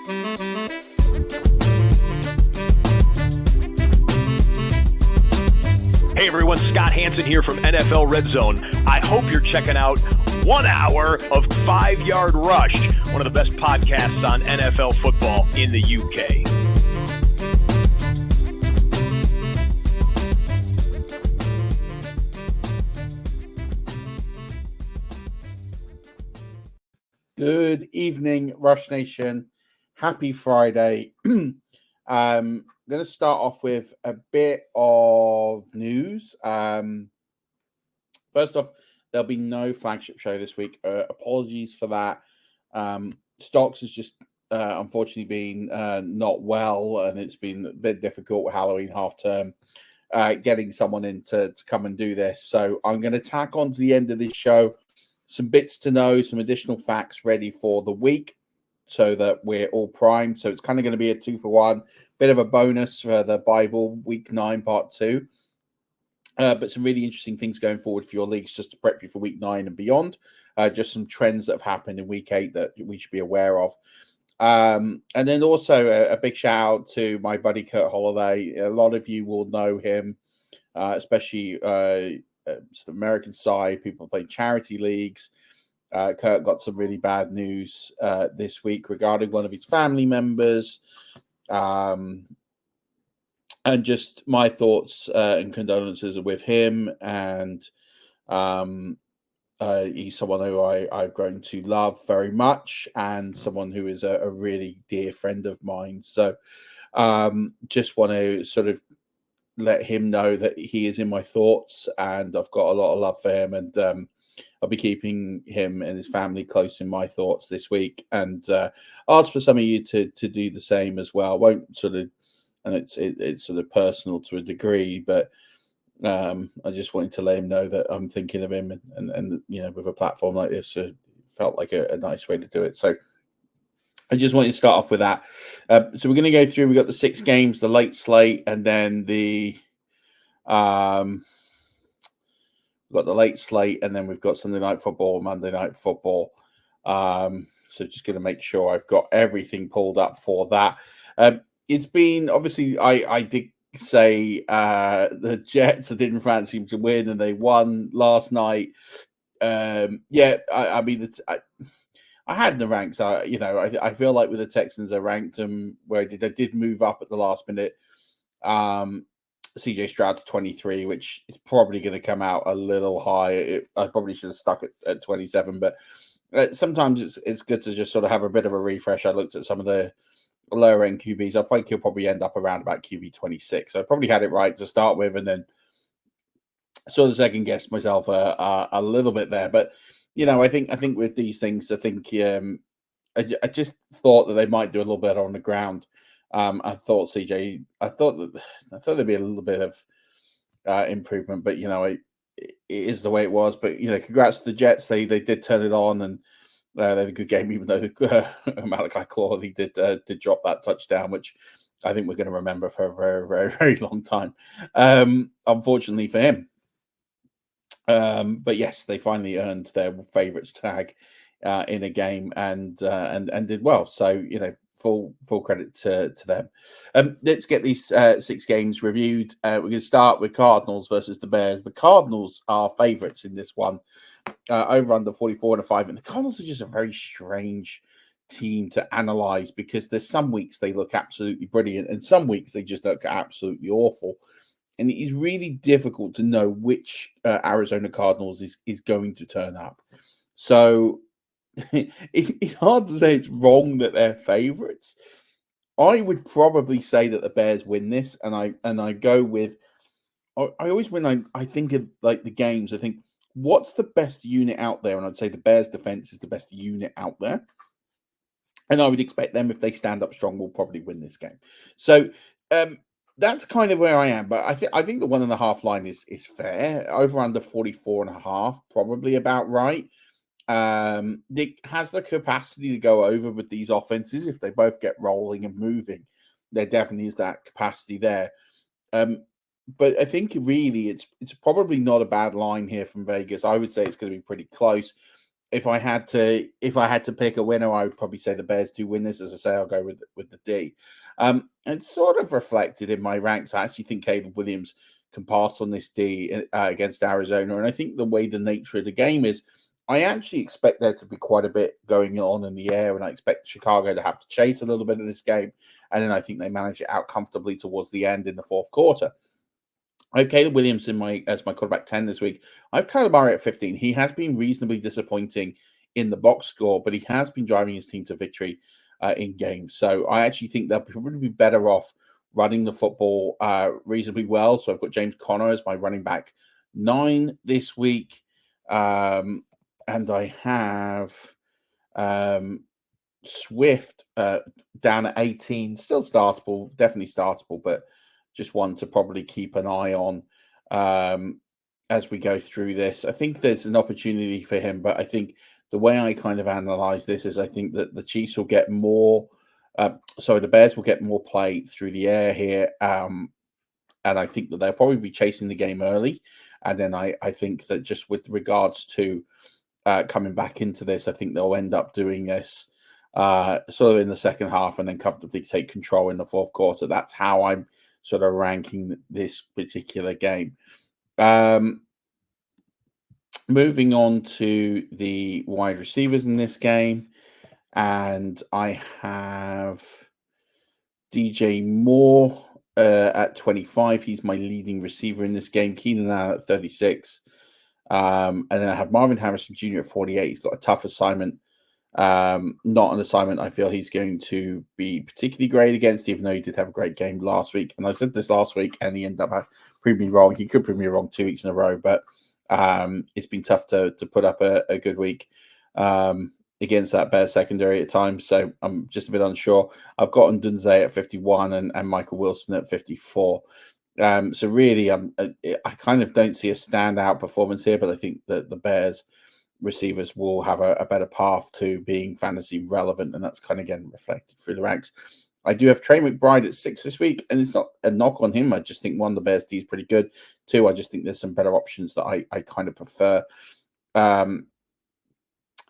Hey everyone, Scott Hansen here from NFL Red Zone. I hope you're checking out 1 hour of 5 Yard Rush, one of the best podcasts on NFL football in the UK. Good evening, Rush Nation. Happy Friday. I'm going to start off with a bit of news. First off, there'll be no flagship show this week. Apologies for that. Stocks has just unfortunately been not well, and it's been a bit difficult with Halloween half term getting someone in to come and do this. So I'm going to tack on to the end of this show some bits to know, some additional facts ready for the week so that we're all primed. So it's kind of going to be a 2-for-1, bit of a bonus for the Bible week 9 part 2. But some really interesting things going forward for your leagues just to prep you for week 9 and beyond. Just some trends that have happened in week 8 that we should be aware of. And then also a big shout out to my buddy Kurt Holiday. A lot of you will know him, especially sort of American side, people playing charity leagues. Kurt got some really bad news this week regarding one of his family members. And just my thoughts and condolences are with him. And he's someone who I've grown to love very much and someone who is a really dear friend of mine. So just want to sort of let him know that he is in my thoughts and I've got a lot of love for him, and I'll be keeping him and his family close in my thoughts this week, and ask for some of you to do the same as well. Won't sort of, and it's sort of personal to a degree, but I just wanted to let him know that I'm thinking of him, and you know, with a platform like this, it felt like a nice way to do it. So I just wanted to start off with that. So we're going to go through. We got the 6 games, the late slate, and then we've got the late slate, and then we've got Sunday night football, Monday night football. So just going to make sure I've got everything pulled up for that. It's been obviously I did say the Jets, I didn't fancy them to win, and they won last night. I mean, I had the ranks. I feel like with the Texans, I ranked them where they did move up at the last minute. CJ Stroud to 23, which is probably going to come out a little high. I probably should have stuck at 27, but sometimes it's good to just sort of have a bit of a refresh. I looked at some of the lower end QBs. I think he'll probably end up around about QB 26. So I probably had it right to start with, and then sort of second guessed myself a little bit there. But you know, I think with these things, I think I just thought that they might do a little better on the ground. I thought there'd be a little bit of improvement, but you know, it is the way it was. But you know, congrats to the Jets. They did turn it on, and they had a good game, even though Malachi Clawley did drop that touchdown, which I think we're going to remember for a very, very, very long time. Unfortunately for him. But yes, they finally earned their favorites tag in a game and did well. So you know, full credit to them. Let's get these 6 games reviewed. We're going to start with Cardinals versus the Bears. The Cardinals are favorites in this one, over under 44.5, and the Cardinals are just a very strange team to analyze because there's some weeks they look absolutely brilliant and some weeks they just look absolutely awful. And it is really difficult to know which Arizona Cardinals is going to turn up. So it's hard to say it's wrong that they're favorites. I would probably say that the Bears win this, and I go with. I always when I think of like the games, I think what's the best unit out there, and I'd say the Bears defense is the best unit out there. And I would expect them, if they stand up strong, will probably win this game. So that's kind of where I am. But I think the 1.5 line is fair. Over under 44.5, probably about right. It has the capacity to go over with these offenses if they both get rolling and moving. There definitely is that capacity there. But I think really it's probably not a bad line here from Vegas. I would say it's going to be pretty close. if I had to pick a winner, I would probably say the Bears do win this. As I say, I'll go with the D. It's sort of reflected in my ranks. I actually think Caleb Williams can pass on this D against Arizona, and I think the way the nature of the game is, I actually expect there to be quite a bit going on in the air, and I expect Chicago to have to chase a little bit of this game, and then I think they manage it out comfortably towards the end in the fourth quarter. I have Caleb Williams as my quarterback 10 this week. I have Kyler Murray at 15. He has been reasonably disappointing in the box score, but he has been driving his team to victory in games. So I actually think they'll probably be better off running the football reasonably well. So I've got James Conner as my running back 9 this week. And I have Swift down at 18. Still startable, definitely startable, but just one to probably keep an eye on as we go through this. I think there's an opportunity for him, but I think the way I kind of analyze this is I think that the Chiefs will get more, the Bears will get more play through the air here. And I think that they'll probably be chasing the game early. And then I think that just with regards to coming back into this, I think they'll end up doing this sort of in the second half and then comfortably take control in the fourth quarter. That's how I'm sort of ranking this particular game. Moving on to the wide receivers in this game, and I have DJ Moore at 25. He's my leading receiver in this game. Keenan Allen at 36. And then I have Marvin Harrison Jr. at 48. He's got a tough assignment. Not an assignment I feel he's going to be particularly great against, even though he did have a great game last week. And I said this last week, and he ended up proving me wrong. He could prove me wrong 2 weeks in a row, but it's been tough to put up a good week against that Bears secondary at times. So I'm just a bit unsure. I've got Ndunze at 51 and Michael Wilson at 54. So really, I kind of don't see a standout performance here, but I think that the Bears receivers will have a better path to being fantasy relevant, and that's kind of again reflected through the ranks. I do have Trey McBride at 6 this week, and it's not a knock on him. I just think one, the Bears D is pretty good. 2, I just think there's some better options that I kind of prefer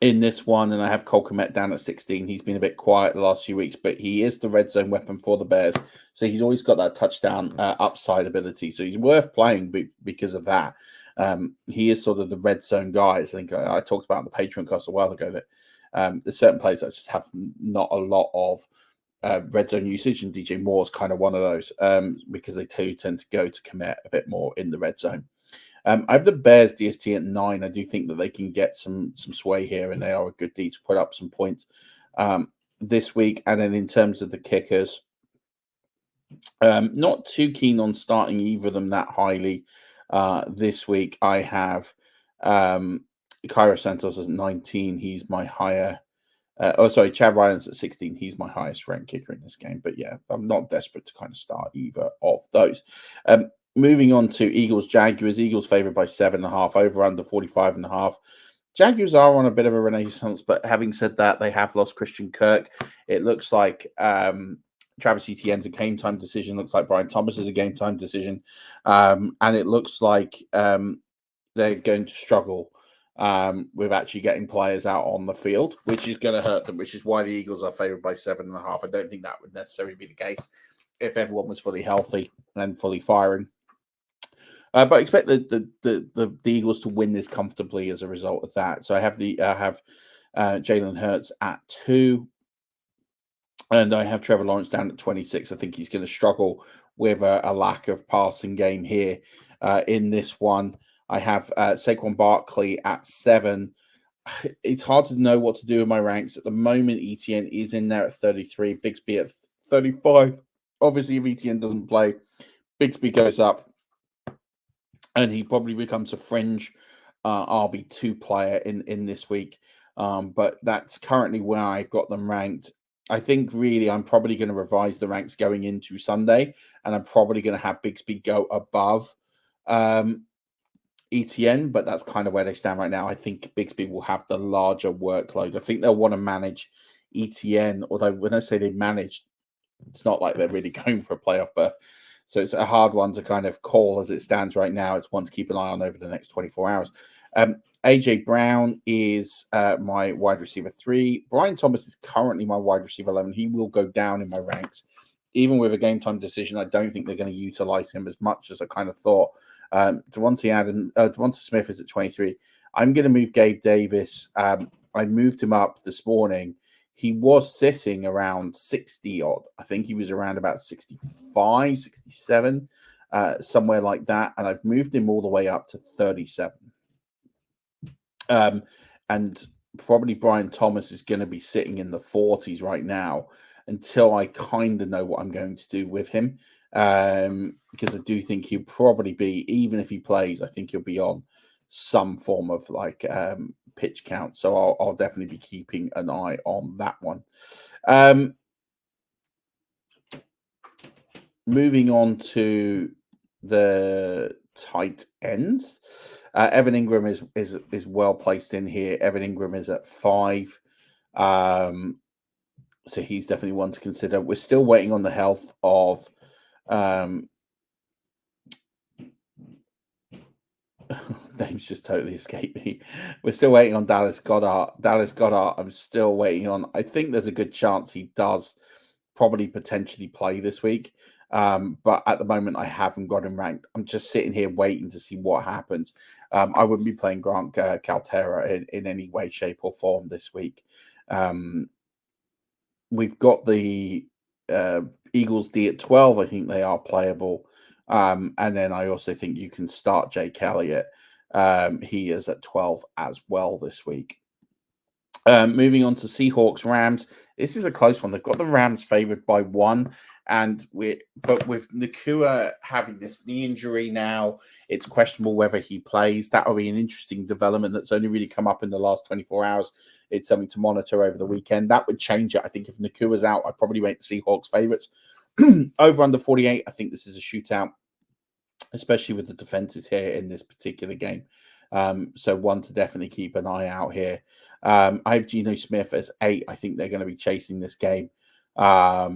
in this one. And I have Cole Kmet down at 16. He's been a bit quiet the last few weeks, but he is the red zone weapon for the Bears. So he's always got that touchdown upside ability. So he's worth playing because of that. He is sort of the red zone guy. I think I talked about the Patreon cost a while ago that there's certain players that just have not a lot of red zone usage, and DJ Moore is kind of one of those because they tend to go to commit a bit more in the red zone. I have the Bears DST at 9. I do think that they can get some sway here, and they are a good D to put up some points this week. And then in terms of the kickers, not too keen on starting either of them that highly this week. I have Cairo Santos at 19. He's my higher. Chad Ryland's at 16. He's my highest ranked kicker in this game. But yeah, I'm not desperate to kind of start either of those. Moving on to Eagles Jaguars. Eagles favored by 7.5, over under 45.5. Jaguars are on a bit of a renaissance, but having said that, they have lost Christian Kirk. It looks like Travis Etienne's a game time decision. Looks like Brian Thomas is a game time decision, and it looks like they're going to struggle with actually getting players out on the field, which is going to hurt them, which is why the Eagles are favored by 7.5. I don't think that would necessarily be the case if everyone was fully healthy and fully firing. But I expect the Eagles to win this comfortably as a result of that. So I have Jalen Hurts at 2, and I have Trevor Lawrence down at 26. I think he's going to struggle with a lack of passing game here in this one. I have Saquon Barkley at 7. It's hard to know what to do with my ranks. At the moment, Etienne is in there at 33, Bigsby at 35. Obviously, if Etienne doesn't play, Bigsby goes up, and he probably becomes a fringe RB2 player in this week. But that's currently where I got them ranked. I think really I'm probably going to revise the ranks going into Sunday, and I'm probably going to have Bigsby go above Etienne, but that's kind of where they stand right now. I think Bigsby will have the larger workload. I think they'll want to manage Etienne, although when I say they manage, it's not like they're really going for a playoff berth. So it's a hard one to kind of call as it stands right now. It's one to keep an eye on over the next 24 hours. AJ Brown is my wide receiver 3. Brian Thomas is currently my wide receiver 11. He will go down in my ranks. Even with a game time decision, I don't think they're going to utilize him as much as I kind of thought. Devonta Smith is at 23. I'm going to move Gabe Davis. I moved him up this morning. He was sitting around 60 odd. I think he was around about 65, 67, somewhere like that. And I've moved him all the way up to 37. And probably Brian Thomas is going to be sitting in the 40s right now until I kind of know what I'm going to do with him. Because I do think he'll probably be, even if he plays, I think he'll be on some form of like pitch count. So I'll definitely be keeping an eye on that one. Moving on to the tight ends. Evan Ingram is well placed in here. Evan Ingram is at 5. So he's definitely one to consider. We're still waiting on the health of names just totally escaped me. We're still waiting on Dallas Goedert. I'm still waiting on. I think there's a good chance he does probably potentially play this week. But at the moment, I haven't got him ranked. I'm just sitting here waiting to see what happens. I wouldn't be playing Grant Caltera in any way, shape, or form this week. We've got the Eagles D at 12. I think they are playable. And then I also think you can start Jake Elliott. He is at 12 as well this week. Moving on to Seahawks Rams. This is a close one. They've got the Rams favored by 1. But with Nacua having this knee injury now, it's questionable whether he plays. That will be an interesting development that's only really come up in the last 24 hours. It's something to monitor over the weekend. That would change it. I think if Nacua's out, I'd probably make the Seahawks favorites. Over under 48, I think this is a shootout, especially with the defenses here in this particular game. So one to definitely keep an eye out here. I have Geno Smith as 8. I think they're going to be chasing this game. I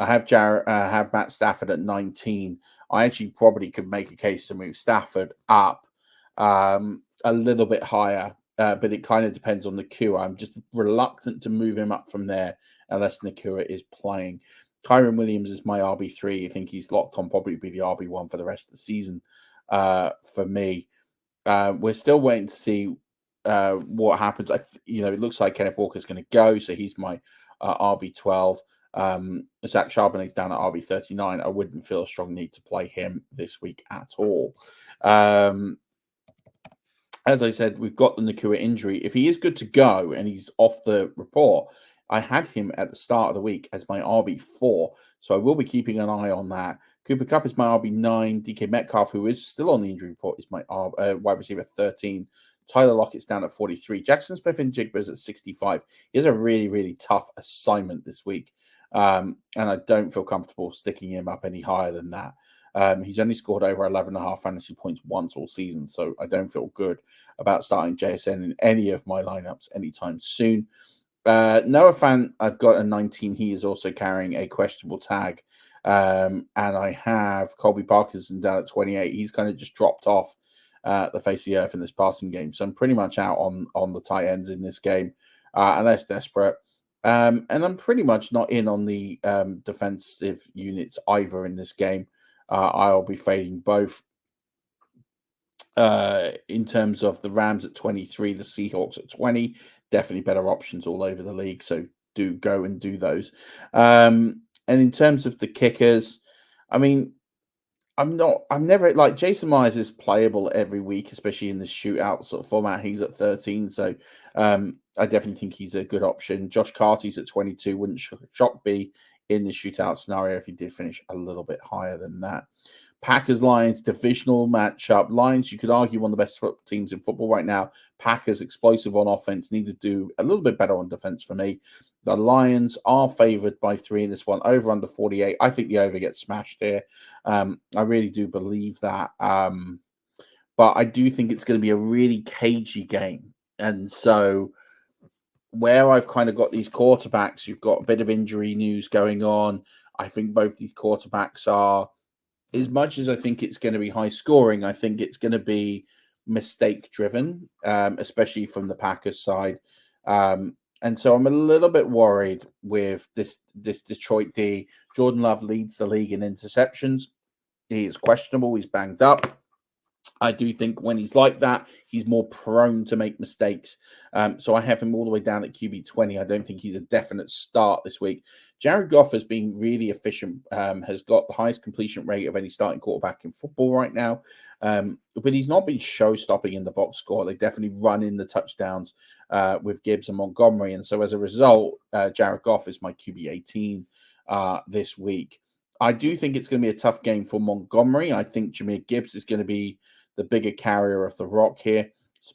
have Matt Stafford at 19. I actually probably could make a case to move Stafford up a little bit higher, but it kind of depends on Nacua. I'm just reluctant to move him up from there unless Nacua is playing. Kyron Williams is my RB3. I think he's locked on probably be the RB1 for the rest of the season for me. We're still waiting to see what happens. It looks like Kenneth Walker's going to go, so he's my RB12. Zach Charbonnet's down at RB39. I wouldn't feel a strong need to play him this week at all. As I said, we've got the Nacua injury. If he is good to go and he's off the report, I had him at the start of the week as my RB4, so I will be keeping an eye on that. Cooper Kupp is my RB9. DK Metcalf, who is still on the injury report, is my wide receiver 13. Tyler Lockett's down at 43. Jackson Smith-Njigba is at 65. He has a really, really tough assignment this week, and I don't feel comfortable sticking him up any higher than that. He's only scored over 11.5 fantasy points once all season, so I don't feel good about starting JSN in any of my lineups anytime soon. Noah Fant, I've got a 19. He is also carrying a questionable tag. And I have Colby Parkinson down at 28. He's kind of just dropped off the face of the earth in this passing game. So I'm pretty much out on the tight ends in this game, unless desperate. And I'm pretty much not in on the defensive units either in this game. I'll be fading both. In terms of the Rams at 23, the Seahawks at 20, definitely better options all over the league. So do go and do those. And in terms of the kickers, I mean, I'm never like Jason Myers is playable every week, especially in the shootout sort of format. He's at 13. So I definitely think he's a good option. Josh Carty's at 22. Wouldn't shock me in the shootout scenario if he did finish a little bit higher than that. Packers Lions divisional matchup. Lions, you could argue one of the best teams in football right now. Packers explosive on offense, need to do a little bit better on defense for me. The Lions are favored by 3 in this one, over under 48. I think the over gets smashed here. I really do believe that. But I do think it's going to be a really cagey game. And so where I've kind of got these quarterbacks, you've got a bit of injury news going on. I think both these quarterbacks are, as much as I think it's going to be high scoring, I think it's going to be mistake-driven, especially from the Packers side. And so I'm a little bit worried with this Detroit D. Jordan Love leads the league in interceptions. He is questionable. He's banged up. I do think when he's like that, he's more prone to make mistakes. So I have him all the way down at QB 20. I don't think he's a definite start this week. Jared Goff has been really efficient, has got the highest completion rate of any starting quarterback in football right now. But he's not been show-stopping in the box score. They definitely run in the touchdowns with Gibbs and Montgomery. And so as a result, Jared Goff is my QB 18 this week. I do think it's going to be a tough game for Montgomery. I think Jahmyr Gibbs is going to be the bigger carrier of the rock here,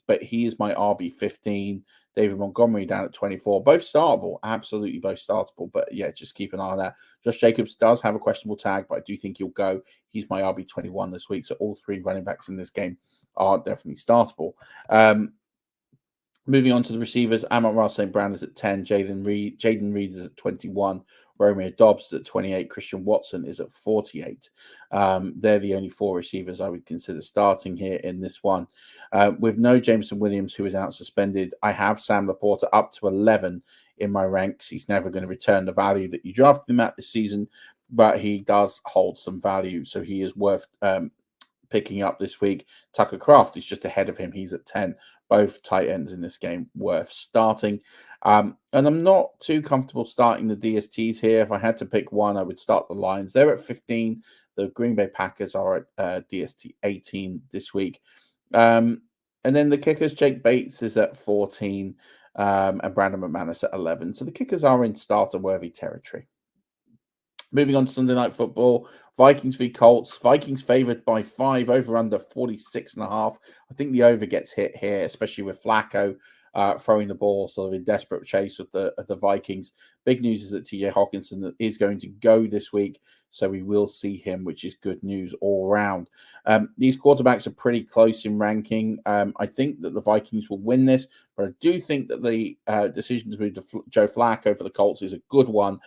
but he is my RB 15. David Montgomery down at 24. Both startable, absolutely both startable. But yeah, just keep an eye on that. Josh Jacobs does have a questionable tag, but I do think he'll go. He's my RB 21 this week. So all three running backs in this game are definitely startable. Moving on to the receivers, Amon-Ra St. Brown is at 10, Jaden Reed is at 21, Romeo Dobbs is at 28, Christian Watson is at 48. They're the only four receivers I would consider starting here in this one. With no Jameson Williams, who is out suspended, I have Sam Laporta up to 11 in my ranks. He's never going to return the value that you drafted him at this season, but he does hold some value, so he is worth picking up this week. Tucker Kraft is just ahead of him. He's at 10. Both tight ends in this game worth starting. And I'm not too comfortable starting the DSTs here. If I had to pick one, I would start the Lions. They're at 15. The Green Bay Packers are at DST 18 this week. And then the kickers, Jake Bates is at 14 and Brandon McManus at 11. So the kickers are in starter-worthy territory. Moving on to Sunday Night Football, Vikings v Colts. Vikings favored by 5, over under 46.5. I think the over gets hit here, especially with Flacco throwing the ball sort of in desperate chase of the Vikings. Big news is that TJ Hawkinson is going to go this week, so we will see him, which is good news all around. These quarterbacks are pretty close in ranking. I think that the Vikings will win this, but I do think that the decision to move to Joe Flacco for the Colts is a good one.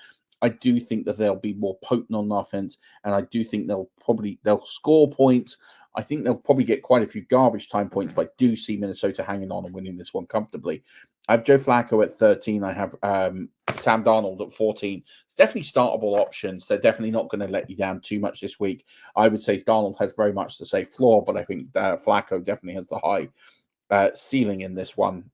I do think that they'll be more potent on offense, and I do think they'll score points. I think they'll probably get quite a few garbage time points, but I do see Minnesota hanging on and winning this one comfortably. I have Joe Flacco at 13. I have Sam Darnold at 14. It's definitely startable options. They're definitely not going to let you down too much this week. I would say Darnold has very much the safe floor, but I think Flacco definitely has the high ceiling in this one.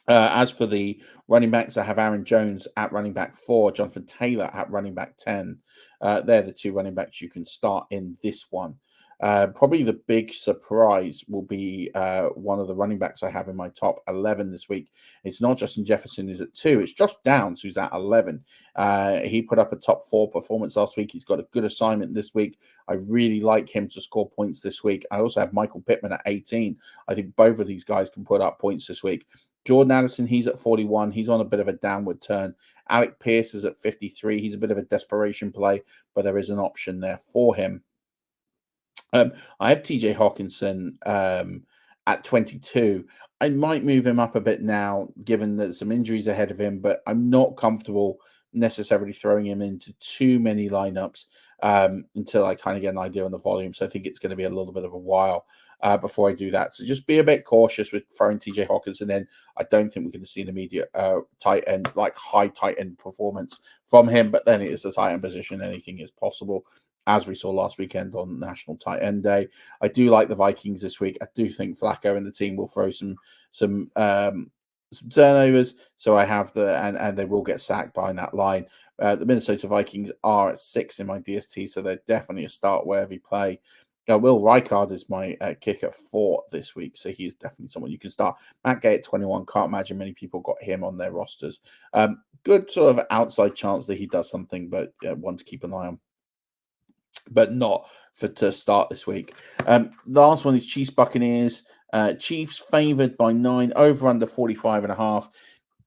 As for the running backs, I have Aaron Jones at running back 4, Jonathan Taylor at running back 10. They're the two running backs you can start in this one. Probably the big surprise will be one of the running backs I have in my top 11 this week. It's not Justin Jefferson, who's at 2. It's Josh Downs, who's at 11. He put up a top 4 performance last week. He's got a good assignment this week. I really like him to score points this week. I also have Michael Pittman at 18. I think both of these guys can put up points this week. Jordan Addison, he's at 41. He's on a bit of a downward turn. Alec Pierce is at 53. He's a bit of a desperation play, but there is an option there for him. I have TJ Hawkinson at 22. I might move him up a bit now, given that some injuries ahead of him, but I'm not comfortable necessarily throwing him into too many lineups until I kind of get an idea on the volume. So I think it's going to be a little bit of a while before I do that. So just be a bit cautious with throwing TJ Hawkinson in. I don't think we're going to see an immediate tight end, like high tight end performance from him, but then it is the tight end position. Anything is possible, as we saw last weekend on National Tight End Day. I do like the Vikings this week. I do think Flacco and the team will throw some turnovers, so I have and they will get sacked behind that line. The Minnesota Vikings are at 6 in my DST, so they're definitely a start-worthy play. Will Rijkaard is my kicker 4 this week, so he's definitely someone you can start. Matt Gay at 21, can't imagine many people got him on their rosters. Good sort of outside chance that he does something, but one to keep an eye on, but not to start this week. The last one is Chiefs Buccaneers. Chiefs favored by 9, over under 45.5.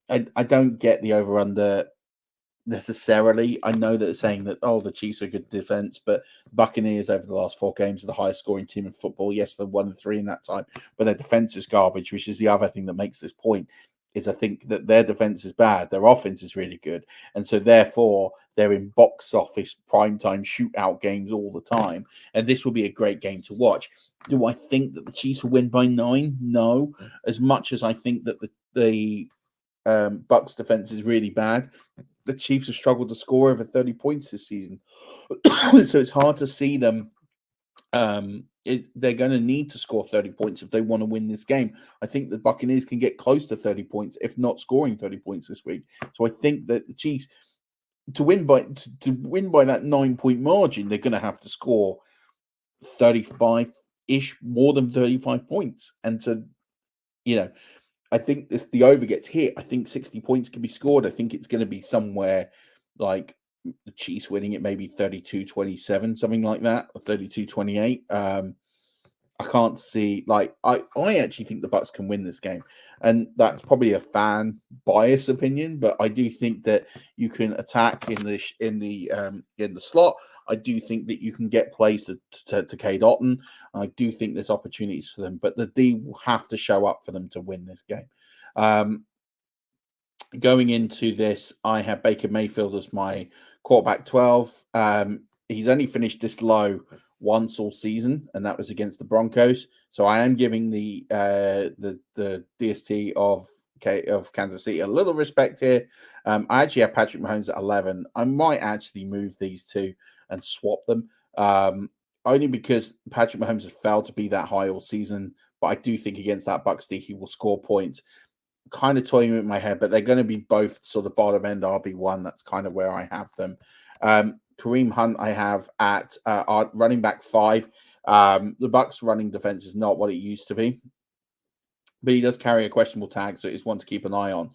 I don't get the over under necessarily. I know that they're saying that the Chiefs are good defense, but Buccaneers over the last 4 games are the highest scoring team in football. Yes, they're 1-3 in that time, but their defense is garbage, which is the other thing that makes this point. is I think that their defense is bad, their offense is really good, and so therefore they're in box office primetime shootout games all the time, and this will be a great game to watch. Do I think that the Chiefs will win by 9? No. As much as I think that the Bucks defense is really bad, the Chiefs have struggled to score over 30 points this season. So it's hard to see them. They're going to need to score 30 points if they want to win this game. I think the Buccaneers can get close to 30 points, if not scoring 30 points this week. So I think that the Chiefs, to win by that 9-point margin, they're going to have to score 35-ish, more than 35 points. And so, I think if the over gets hit, I think 60 points can be scored. I think it's going to be somewhere like the Chiefs winning it, maybe 32-27, something like that, or 32-28. I can't see, I actually think the Bucks can win this game, and that's probably a fan bias opinion, but I do think that you can attack in the slot. I do think that you can get plays to Cade Otton. I do think there's opportunities for them, but the D will have to show up for them to win this game. Going into this, I have Baker Mayfield as my quarterback 12. He's only finished this low once all season, and that was against the Broncos. So I am giving the DST of Kansas City a little respect here. I actually have Patrick Mahomes at 11. I might actually move these two and swap them, only because Patrick Mahomes has failed to be that high all season. But I do think against that Bucs D, he will score points. Kind of toying with my head, but they're going to be both sort of bottom end RB1. That's kind of where I have them. Kareem Hunt I have at running back 5. The Bucks running defense is not what it used to be, but he does carry a questionable tag, so it's one to keep an eye on.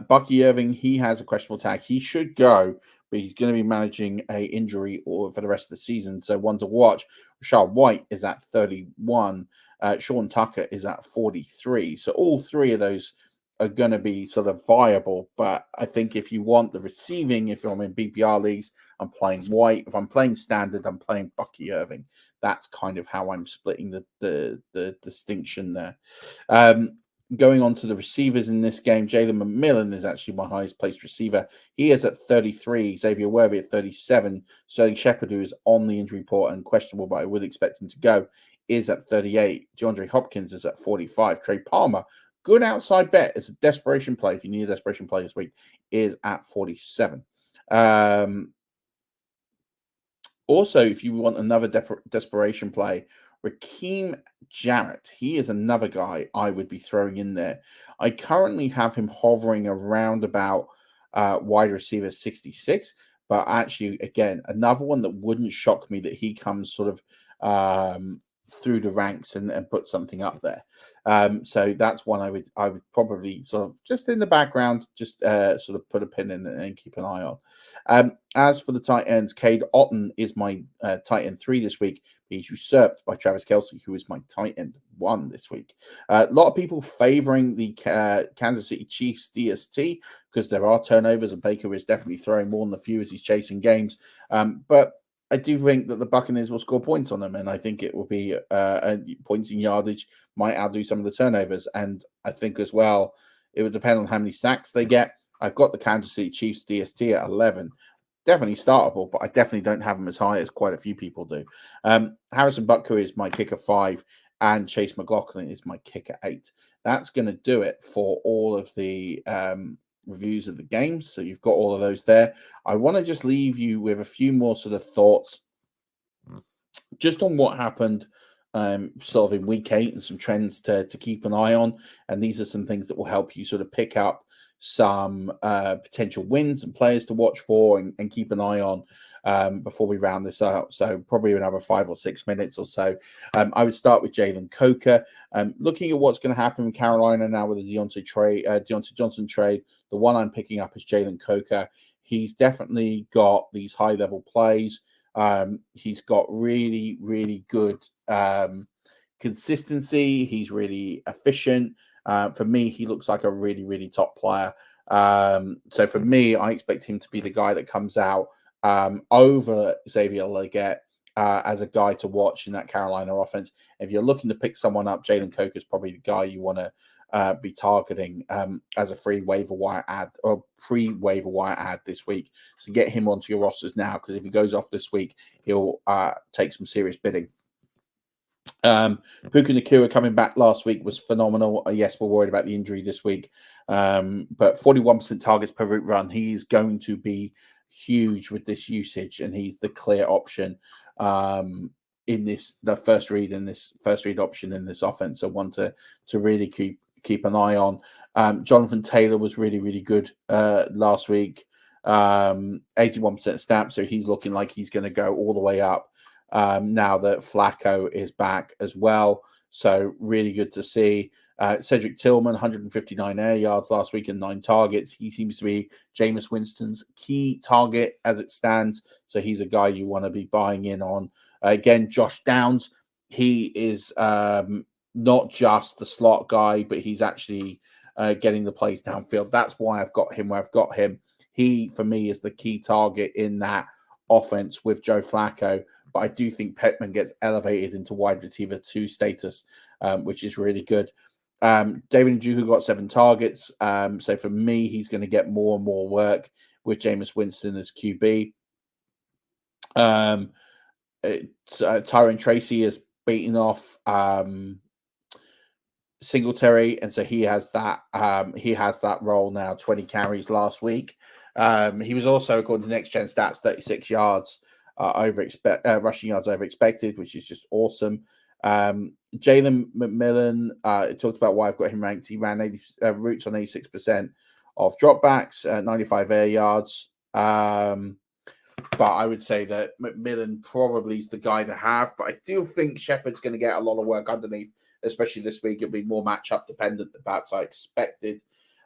Bucky Irving, he has a questionable tag. He should go, but he's going to be managing a injury for the rest of the season, so one to watch. Rashad White is at 31. Sean Tucker is at 43. So all three of those are going to be sort of viable, but I think if you want the receiving, if I'm in BPR leagues, I'm playing White. If I'm playing standard, I'm playing Bucky Irving. That's kind of how I'm splitting the distinction there. Going on to the receivers in this game, Jalen McMillan is actually my highest placed receiver. He is at 33, Xavier Worthy at 37, Sterling Shepard, who is on the injury report and questionable, but I would expect him to go, is at 38. DeAndre Hopkins is at 45. Trey Palmer, good outside bet. It's a desperation play. If you need a desperation play this week, is at 47. Also, if you want another desperation play, Raheem Jarrett. He is another guy I would be throwing in there. I currently have him hovering around about wide receiver 66, but actually, again, another one that wouldn't shock me that he comes sort of through the ranks and put something up there. So that's one I would probably sort of just in the background, just sort of put a pin in and keep an eye on. As for the tight ends, Cade Otton is my tight end 3 this week. He's usurped by Travis Kelce, who is my tight end 1 this week. A lot of people favoring the Kansas City Chiefs DST because there are turnovers, and Baker is definitely throwing more than a few as he's chasing games. But I do think that the Buccaneers will score points on them, and I think it will be points in yardage might outdo some of the turnovers. And I think as well, it would depend on how many sacks they get. I've got the Kansas City Chiefs DST at 11. Definitely startable, but I definitely don't have them as high as quite a few people do. Harrison Butker is my kicker 5, and Chase McLaughlin is my kicker 8. That's going to do it for all of the reviews of the games. So you've got all of those there. I want to just leave you with a few more sort of thoughts just on what happened sort of in week 8 and some trends to keep an eye on. And these are some things that will help you sort of pick up some potential wins and players to watch for and keep an eye on before we round this out. So probably another 5 or 6 minutes or so. I would start with Jalen Coker. Looking at what's going to happen in Carolina now with the Deontay Johnson trade, the one I'm picking up is Jalen Coker. He's definitely got these high-level plays. He's got really, really good consistency. He's really efficient. For me, he looks like a really, really top player. So for me, I expect him to be the guy that comes out over Xavier Legette as a guy to watch in that Carolina offense. If you're looking to pick someone up, Jalen Coker is probably the guy you want to be targeting as a free waiver wire ad or pre-waiver wire ad this week. So get him onto your rosters now, because if he goes off this week, he'll take some serious bidding. Puka Nakua coming back last week was phenomenal. Yes, we're worried about the injury this week, but 41% targets per route run. He's going to be huge with this usage, and he's the clear option in the first read option in this offense. So one to really keep an eye on. Jonathan Taylor was really, really good last week. 81% snap, so he's looking like he's going to go all the way up now that Flacco is back as well. So really good to see. Cedric Tillman, 159 air yards last week and 9 targets. He seems to be Jameis Winston's key target as it stands. So he's a guy you want to be buying in on. Again, Josh Downs, he is not just the slot guy, but he's actually getting the plays downfield. That's why I've got him where I've got him. He, for me, is the key target in that offense with Joe Flacco. But I do think Pittman gets elevated into wide receiver 2 status, which is really good. David Njoku got 7 targets. So for me, he's going to get more and more work with Jameis Winston as QB. Tyron Tracy is beating off Singletary, and so he has that role now. 20 carries last week. He was also, according to Next Gen Stats, 36 yards rushing yards over expected, which is just awesome. Jalen McMillan, talked about why I've got him ranked. He ran 80 routes on 86% of dropbacks, 95 air yards. But I would say that McMillan probably is the guy to have. But I still think Shepard's going to get a lot of work underneath, especially this week. It'll be more matchup dependent than perhaps I expected.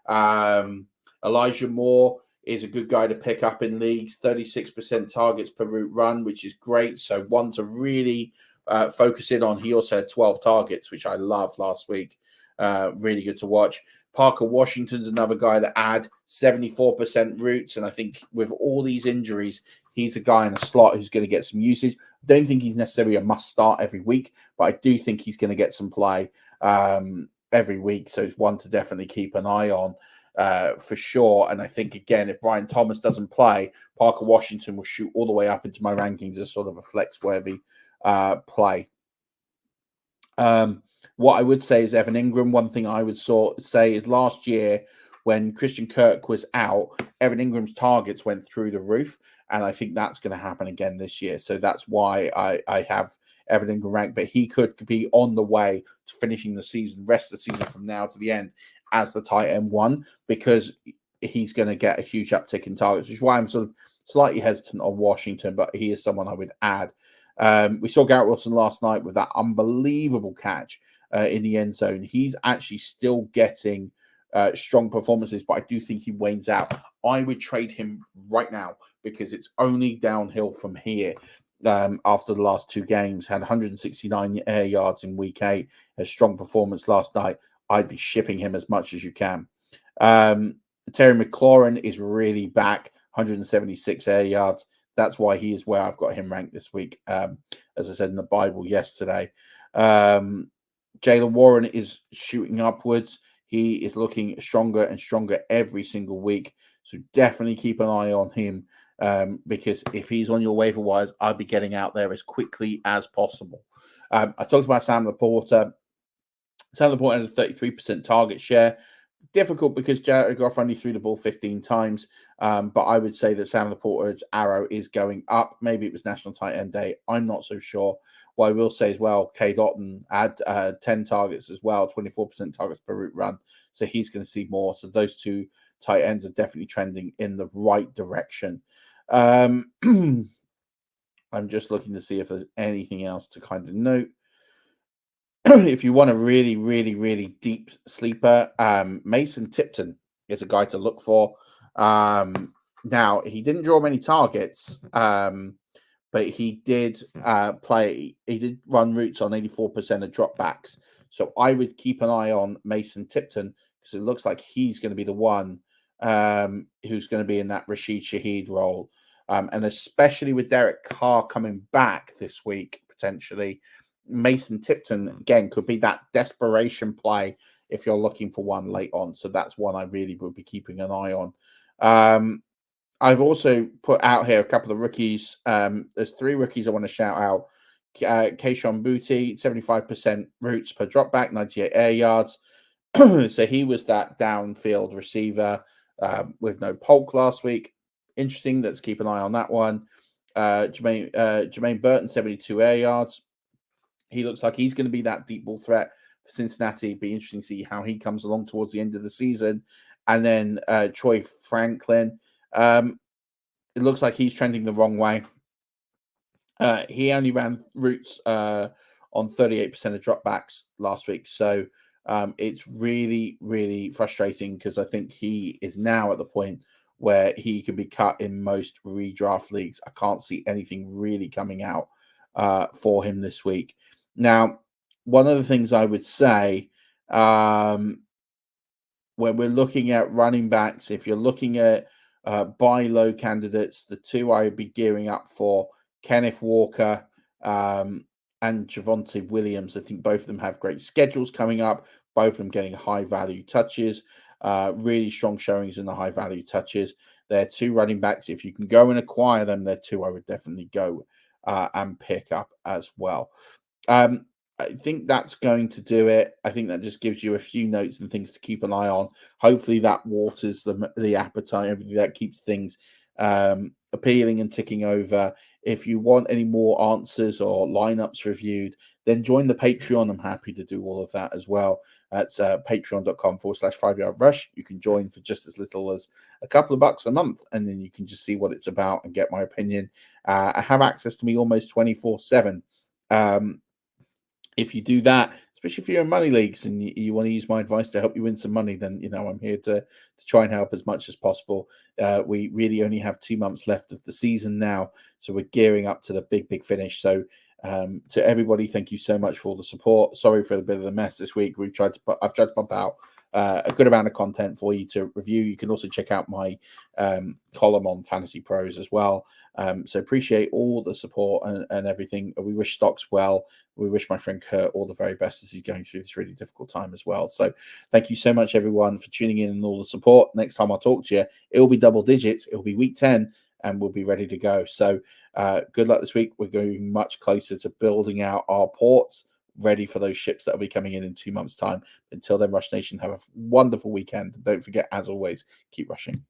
Elijah Moore is a good guy to pick up in leagues. 36% targets per route run, which is great. So one to really focus in on. He also had 12 targets, which I loved last week. Really good to watch. Parker Washington's another guy to add, 74% routes. And I think with all these injuries, he's a guy in the slot who's going to get some usage. Don't think he's necessarily a must start every week, but I do think he's going to get some play every week. So it's one to definitely keep an eye on for sure. And I think, again, if Brian Thomas doesn't play, Parker Washington will shoot all the way up into my rankings as sort of a flex-worthy play. What I would say is Evan Ingram. One thing I would say is last year when Christian Kirk was out, Evan Ingram's targets went through the roof, and I think that's going to happen again this year. So that's why I have Evan Ingram ranked, but he could be on the way to finishing the season, rest of the season from now to the end as the tight end 1, because he's going to get a huge uptick in targets, which is why I'm sort of slightly hesitant on Washington, but he is someone I would add. We saw Garrett Wilson last night with that unbelievable catch in the end zone. He's actually still getting strong performances, but I do think he wanes out. I would trade him right now because it's only downhill from here. After the last 2 games, had 169 air yards in week 8, a strong performance last night. I'd be shipping him as much as you can. Terry McLaurin is really back, 176 air yards. That's why he is where I've got him ranked this week. As I said in the Bible yesterday. Jaylen Warren is shooting upwards. He is looking stronger and stronger every single week. So definitely keep an eye on him because if he's on your waiver wires, I'll be getting out there as quickly as possible. I talked about Sam Laporta. Sam Laporta had a 33% target share. Difficult because Jared Goff only threw the ball 15 times. But I would say that Sam Laporta's arrow is going up. Maybe it was National Tight End Day. I'm not so sure. What I will say as well, Cade Otton had 10 targets as well, 24% targets per route run. So he's going to see more. So those 2 tight ends are definitely trending in the right direction. I'm just looking to see if there's anything else to kind of note. If you want a really, really, really deep sleeper, Mason Tipton is a guy to look for. Now, he didn't draw many targets, but he did he did run routes on 84% of dropbacks. So I would keep an eye on Mason Tipton because it looks like he's going to be the one who's going to be in that Rashid Shaheed role. And especially with Derek Carr coming back this week, potentially, Mason Tipton, again, could be that desperation play if you're looking for one late on. So that's one I really would be keeping an eye on. I've also put out here a couple of rookies. There's 3 rookies I want to shout out. Keishon Booty, 75% routes per dropback, 98 air yards. So he was that downfield receiver with no Polk last week. Interesting. Let's keep an eye on that one. Jermaine Burton, 72 air yards. He looks like he's going to be that deep ball threat for Cincinnati. Be interesting to see how he comes along towards the end of the season. And then Troy Franklin. It looks like he's trending the wrong way. He only ran routes on 38% of dropbacks last week. So it's really, really frustrating because I think he is now at the point where he can be cut in most redraft leagues. I can't see anything really coming out for him this week. Now, one of the things I would say when we're looking at running backs, if you're looking at buy low candidates, the 2 I would be gearing up for, Kenneth Walker and Javonte Williams. I think both of them have great schedules coming up, both of them getting high value touches, really strong showings in the high value touches. They're 2 running backs. If you can go and acquire them, they're 2 I would definitely go and pick up as well. I think that's going to do it. I think that just gives you a few notes and things to keep an eye on. Hopefully that waters the appetite, everything that keeps things appealing and ticking over. If you want any more answers or lineups reviewed, then join the Patreon. I'm happy to do all of that as well. That's patreon.com/5yard rush. You can join for just as little as a couple of bucks a month, and then you can just see what it's about and get my opinion. I have access to me almost 24/7. If you do that, especially if you're in money leagues and you want to use my advice to help you win some money, then I'm here to try and help as much as possible. We really only have 2 months left of the season now, so we're gearing up to the big finish. So to everybody, thank you so much for all the support. Sorry for a bit of the mess this week. I've tried to pump out a good amount of content for you to review. You can also check out my column on Fantasy Pros as well. So appreciate all the support and everything. We wish Stocks well. We wish my friend Kurt all the very best as he's going through this really difficult time as well. So thank you so much, everyone, for tuning in and all the support. Next time I'll talk to you, it will be double digits. It will be week 10, and we'll be ready to go. So good luck this week. We're going much closer to building out our ports, ready for those ships that will be coming in 2 months' time. Until then, Rush Nation, have a wonderful weekend. Don't forget, as always, keep rushing.